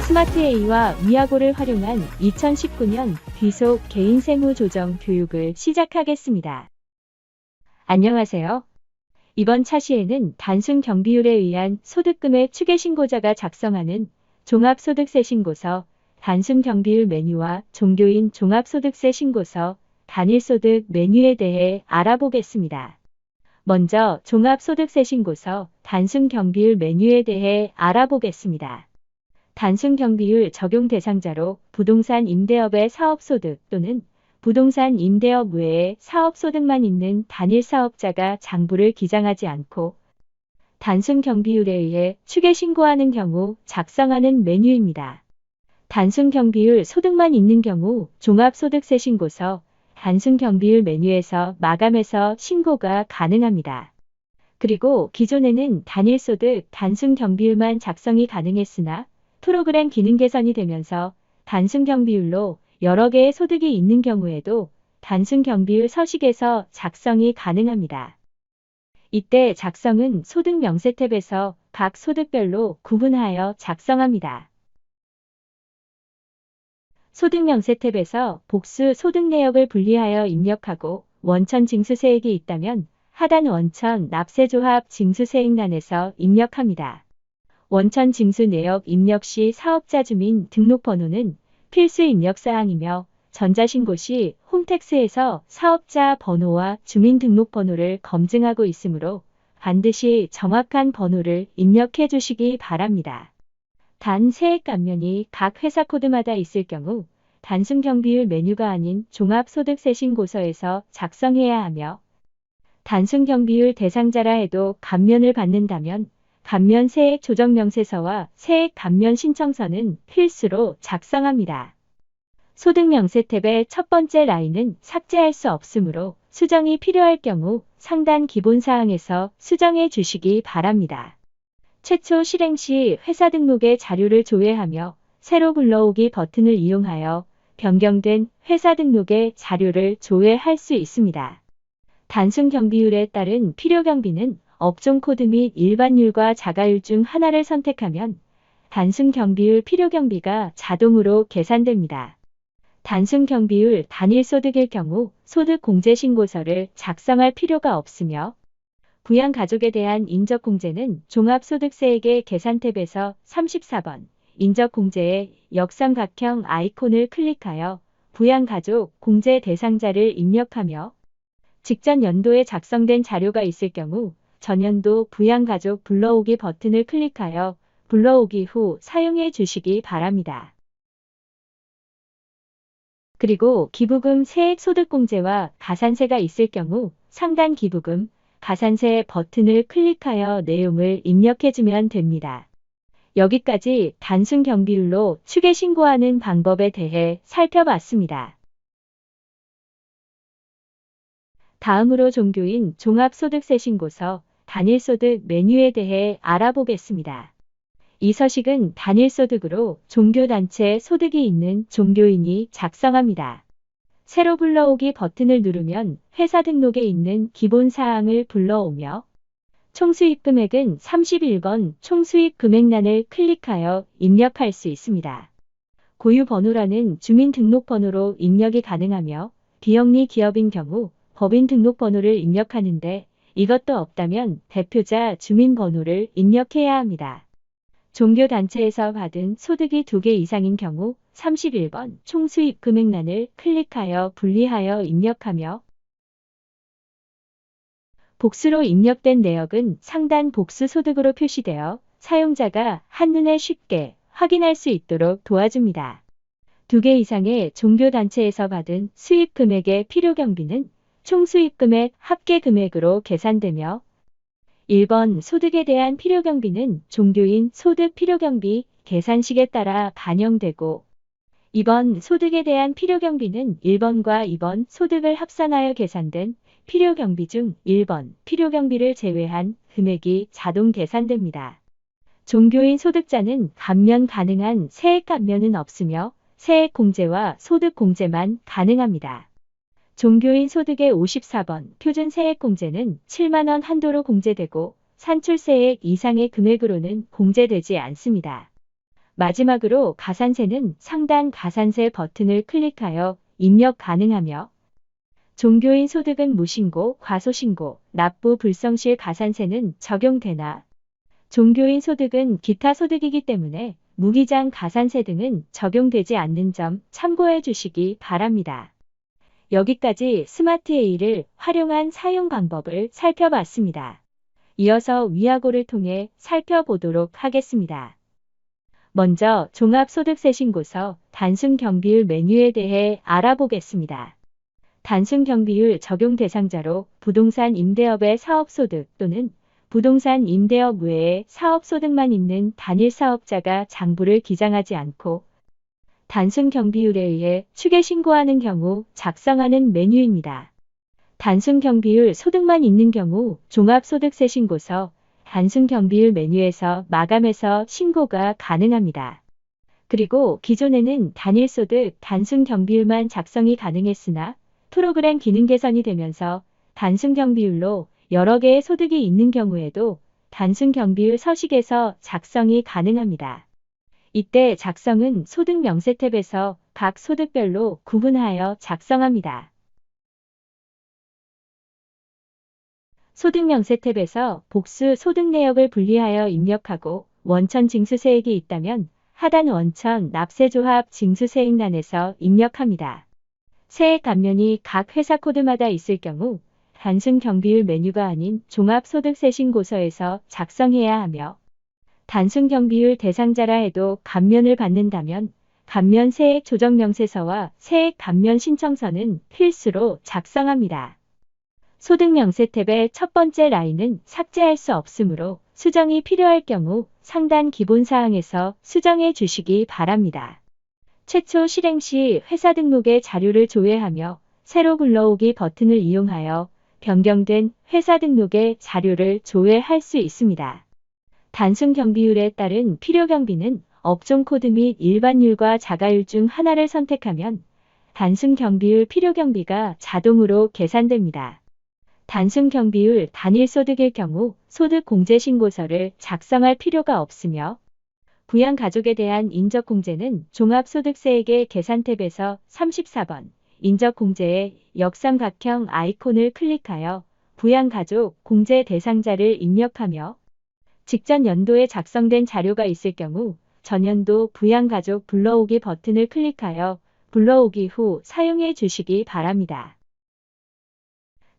스마트 A와 위아고를 활용한 2019년 귀속 개인 세무 조정 교육을 시작하겠습니다. 안녕하세요. 이번 차시에는 단순 경비율에 의한 소득금의 추계신고자가 작성하는 종합소득세 신고서, 단순 경비율 메뉴와 종교인 종합소득세 신고서, 단일소득 메뉴에 대해 알아보겠습니다. 먼저 종합소득세 신고서, 단순 경비율 메뉴에 대해 알아보겠습니다. 단순 경비율 적용 대상자로 부동산 임대업의 사업소득 또는 부동산 임대업 외에 사업소득만 있는 단일 사업자가 장부를 기장하지 않고 단순 경비율에 의해 추계 신고하는 경우 작성하는 메뉴입니다. 단순 경비율 소득만 있는 경우 종합소득세 신고서, 단순 경비율 메뉴에서 마감해서 신고가 가능합니다. 그리고 기존에는 단일소득, 단순 경비율만 작성이 가능했으나 프로그램 기능 개선이 되면서 단순 경비율로 여러 개의 소득이 있는 경우에도 단순 경비율 서식에서 작성이 가능합니다. 이때 작성은 소득 명세 탭에서 각 소득별로 구분하여 작성합니다. 소득 명세 탭에서 복수 소득 내역을 분리하여 입력하고 원천 징수세액이 있다면 하단 원천 납세조합 징수세액란에서 입력합니다. 원천 징수 내역 입력 시 사업자 주민 등록번호는 필수 입력사항이며 전자신고 시 홈택스에서 사업자 번호와 주민등록번호를 검증하고 있으므로 반드시 정확한 번호를 입력해 주시기 바랍니다. 단 세액 감면이 각 회사 코드마다 있을 경우 단순 경비율 메뉴가 아닌 종합소득세 신고서에서 작성해야 하며 단순 경비율 대상자라 해도 감면을 받는다면 감면 세액 조정 명세서와 세액 감면 신청서는 필수로 작성합니다. 소득 명세 탭의 첫 번째 라인은 삭제할 수 없으므로 수정이 필요할 경우 상단 기본 사항에서 수정해 주시기 바랍니다. 최초 실행 시 회사 등록의 자료를 조회하며 새로 불러오기 버튼을 이용하여 변경된 회사 등록의 자료를 조회할 수 있습니다. 단순 경비율에 따른 필요 경비는 업종 코드 및 일반율과 자가율 중 하나를 선택하면 단순 경비율 필요 경비가 자동으로 계산됩니다. 단순 경비율 단일 소득일 경우 소득 공제 신고서를 작성할 필요가 없으며 부양 가족에 대한 인적 공제는 종합소득세액의 계산 탭에서 34번 인적 공제의 역삼각형 아이콘을 클릭하여 부양 가족 공제 대상자를 입력하며 직전 연도에 작성된 자료가 있을 경우 전년도 부양가족 불러오기 버튼을 클릭하여 불러오기 후 사용해 주시기 바랍니다. 그리고 기부금 세액 소득공제와 가산세가 있을 경우 상단 기부금, 가산세 버튼을 클릭하여 내용을 입력해 주면 됩니다. 여기까지 단순 경비율로 추계 신고하는 방법에 대해 살펴봤습니다. 다음으로 종교인 종합소득세 신고서, 단일소득 메뉴에 대해 알아보겠습니다. 이 서식은 단일소득으로 종교단체 소득이 있는 종교인이 작성합니다. 새로 불러오기 버튼을 누르면 회사 등록에 있는 기본사항을 불러오며 총수입 금액은 31번 총수입 금액란을 클릭하여 입력할 수 있습니다. 고유 번호란은 주민등록번호로 입력이 가능하며 비영리 기업인 경우 법인 등록번호를 입력하는데 이것도 없다면 대표자 주민번호를 입력해야 합니다. 종교단체에서 받은 소득이 2개 이상인 경우 31번 총수입 금액란을 클릭하여 분리하여 입력하며 복수로 입력된 내역은 상단 복수 소득으로 표시되어 사용자가 한눈에 쉽게 확인할 수 있도록 도와줍니다. 2개 이상의 종교단체에서 받은 수입 금액의 필요 경비는 총수입 금액 합계 금액으로 계산되며 1번 소득에 대한 필요 경비는 종교인 소득 필요 경비 계산식에 따라 반영되고 2번 소득에 대한 필요 경비는 1번과 2번 소득을 합산하여 계산된 필요 경비 중 1번 필요 경비를 제외한 금액이 자동 계산됩니다. 종교인 소득자는 감면 가능한 세액 감면은 없으며 세액 공제와 소득 공제만 가능합니다. 종교인 소득의 54번 표준 세액 공제는 7만원 한도로 공제되고 산출세액 이상의 금액으로는 공제되지 않습니다. 마지막으로 가산세는 상단 가산세 버튼을 클릭하여 입력 가능하며 종교인 소득은 무신고, 과소신고, 납부 불성실 가산세는 적용되나 종교인 소득은 기타 소득이기 때문에 무기장 가산세 등은 적용되지 않는 점 참고해 주시기 바랍니다. 여기까지 스마트 A를 활용한 사용 방법을 살펴봤습니다. 이어서 위아고를 통해 살펴보도록 하겠습니다. 먼저 종합소득세신고서 단순경비율 메뉴에 대해 알아보겠습니다. 단순경비율 적용 대상자로 부동산 임대업의 사업소득 또는 부동산 임대업 외에 사업소득만 있는 단일 사업자가 장부를 기장하지 않고 단순경비율에 의해 추계신고하는 경우 작성하는 메뉴입니다. 단순경비율 소득만 있는 경우 종합소득세신고서 단순경비율 메뉴에서 마감해서 신고가 가능합니다. 그리고 기존에는 단일소득 단순경비율만 작성이 가능했으나 프로그램 기능 개선이 되면서 단순경비율로 여러 개의 소득이 있는 경우에도 단순경비율 서식에서 작성이 가능합니다. 이때 작성은 소득 명세 탭에서 각 소득별로 구분하여 작성합니다. 소득 명세 탭에서 복수 소득 내역을 분리하여 입력하고 원천 징수세액이 있다면 하단 원천 납세조합 징수세액란에서 입력합니다. 세액 감면이 각 회사 코드마다 있을 경우 단순 경비율 메뉴가 아닌 종합소득세신고서에서 작성해야 하며 단순 경비율 대상자라 해도 감면을 받는다면 감면 세액 조정 명세서와 세액 감면 신청서는 필수로 작성합니다. 소득 명세 탭의 첫 번째 라인은 삭제할 수 없으므로 수정이 필요할 경우 상단 기본사항에서 수정해 주시기 바랍니다. 최초 실행 시 회사 등록의 자료를 조회하며 새로 불러오기 버튼을 이용하여 변경된 회사 등록의 자료를 조회할 수 있습니다. 단순 경비율에 따른 필요 경비는 업종 코드 및 일반율과 자가율 중 하나를 선택하면 단순 경비율 필요 경비가 자동으로 계산됩니다. 단순 경비율 단일 소득일 경우 소득 공제 신고서를 작성할 필요가 없으며 부양 가족에 대한 인적 공제는 종합소득세액의 계산 탭에서 34번 인적 공제의 역삼각형 아이콘을 클릭하여 부양 가족 공제 대상자를 입력하며 직전 연도에 작성된 자료가 있을 경우 전연도 부양 가족 불러오기 버튼을 클릭하여 불러오기 후 사용해 주시기 바랍니다.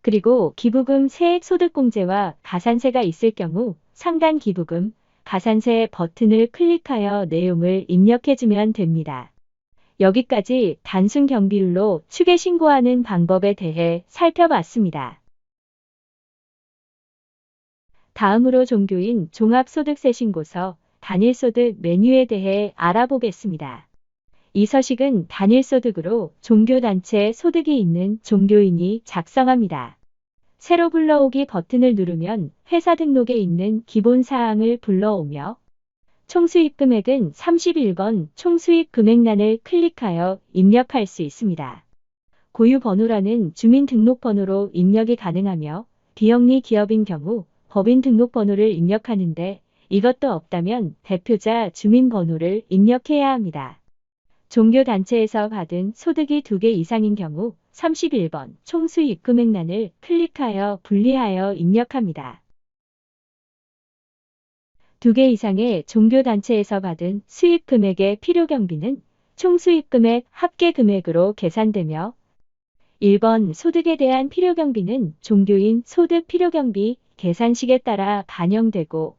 그리고 기부금 세액 소득 공제와 가산세가 있을 경우 상단 기부금 가산세 버튼을 클릭하여 내용을 입력해주면 됩니다. 여기까지 단순 경비율로 추계 신고하는 방법에 대해 살펴봤습니다. 다음으로 종교인 종합소득세신고서 단일소득 메뉴에 대해 알아보겠습니다. 이 서식은 단일소득으로 종교단체 소득이 있는 종교인이 작성합니다. 새로 불러오기 버튼을 누르면 회사 등록에 있는 기본사항을 불러오며 총수입 금액은 31번 총수입 금액란을 클릭하여 입력할 수 있습니다. 고유 번호란은 주민등록번호로 입력이 가능하며 비영리 기업인 경우 법인 등록번호를 입력하는데 이것도 없다면 대표자 주민번호를 입력해야 합니다. 종교단체에서 받은 소득이 2개 이상인 경우 31번 총수입 금액란을 클릭하여 분리하여 입력합니다. 2개 이상의 종교단체에서 받은 수입 금액의 필요경비는 총수입 금액 합계 금액으로 계산되며 1번 소득에 대한 필요경비는 종교인 소득 필요경비 계산식에 따라 반영되고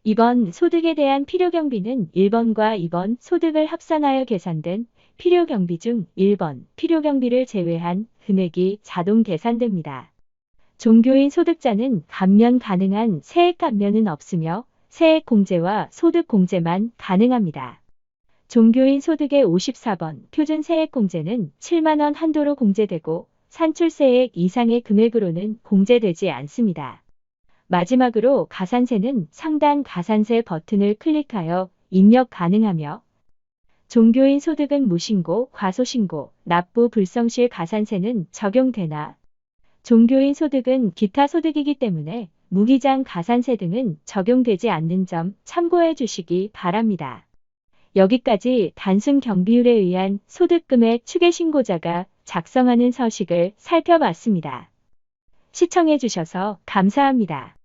2번 소득에 대한 필요경비는 1번과 2번 소득을 합산하여 계산된 필요경비 중 1번 필요경비를 제외한 금액이 자동 계산됩니다. 종교인 소득자는 감면 가능한 세액 감면은 없으며 세액 공제와 소득 공제만 가능합니다. 종교인 소득의 54번 표준 세액 공제는 7만원 한도로 공제되고 산출세액 이상의 금액으로는 공제되지 않습니다. 마지막으로 가산세는 상단 가산세 버튼을 클릭하여 입력 가능하며 종교인 소득은 무신고, 과소신고, 납부 불성실 가산세는 적용되나 종교인 소득은 기타 소득이기 때문에 무기장 가산세 등은 적용되지 않는 점 참고해 주시기 바랍니다. 여기까지 단순 경비율에 의한 소득금의 추계신고자가 작성하는 서식을 살펴봤습니다. 시청해주셔서 감사합니다.